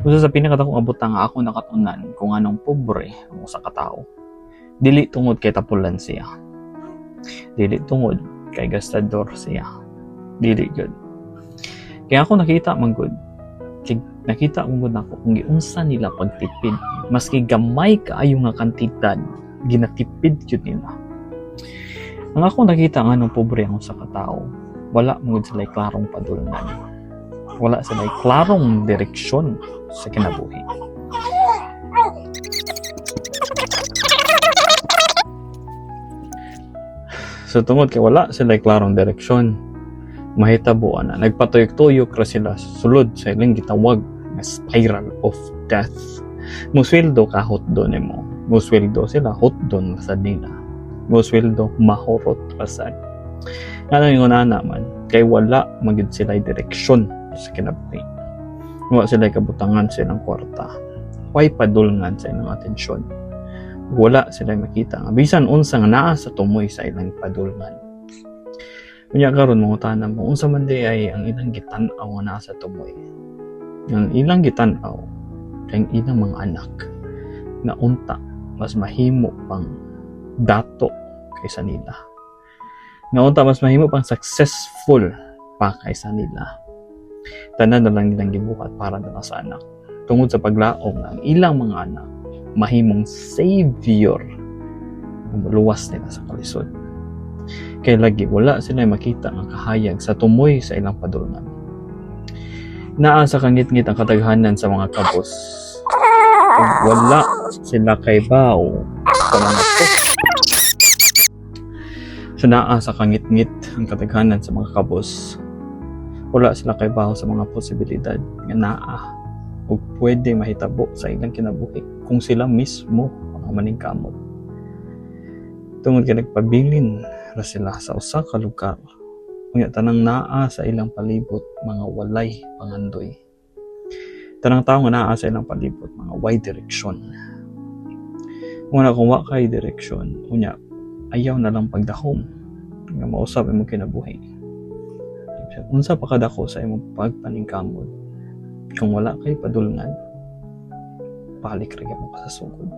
Usa sa pinakadakong abutang nga ako nakatunan kung anong pobre ang usa ka tawo. Dili tungod kay tapulan siya. Dili tungod kay gastador siya. Dili gyud. Kaya ako nakita man gud. Nakita mo gud nako kung giunsa nila pagtipid. Maski gamay kaayo nga kantidad, ginatipid gyud nila. Ang ako nakita nga anong pobre ang usa ka tawo, wala mo gud sila klarong padulngan. Wala sila klarong direksyon sa kinabuhi. So tungod kay wala sila klarong direksyon, mahitabuan na nagpatuyok-tuyok ra sila sulod sa ilang gitawag nga spiral of death. Musweldo ka hotdo nimo. Musweldo sila hotdon sa nila. Musweldo mahurot rasad. Ano yung unana man, kay wala magid sila direksyon sa kinabuhi. Wala sila kabutangan sa ilang kwarta. Why padulngan sa ilang atensyon? Wala sila makita nga bisan unsa nga naa sa tumoy sa ilang padulngan. Unya karon mo tanan mo unsa man di ay ang ilang gitan-aw nga naa sa tumoy. Ang ilang gitan-aw kay ang ilang mga anak na unta mas mahimo pang dato kaysa nila. Na unta mas mahimo pang successful pa kaysa nila. Tanan na lang nilang gibuhat para na sa anak. Tungod sa paglaom ng ilang mga anak, mahimong savior ang luwas nila sa kalisod. Kaya lagi wala sila makita ang kahayag sa tumoy sa ilang padulngan. Naa sa kangit-ngit ang kataghanan sa mga kabos. Wala sila kay bao sa mga So naa sa kangit-ngit ang kataghanan sa mga kabos. Wala sila kay baho sa mga posibilidad nga naa o pwede mahitabo sa ilang kinabuhi kung sila mismo ang maningkamot. Tungod kay nagpabilin ra sila sa usa ka lugar, unya tanang naa sa ilang palibot mga walay pangandoy. Tanang tawo nga naa sa ilang palibot mga way direksyon. Una kung wa kay direksyon, unya ayaw na lang pagdahom nga mausab imong kinabuhi. Unsa pa kadako sa imong pagpaningkamot kung wala kay padulngan, balik ra gyud mo sa sugod.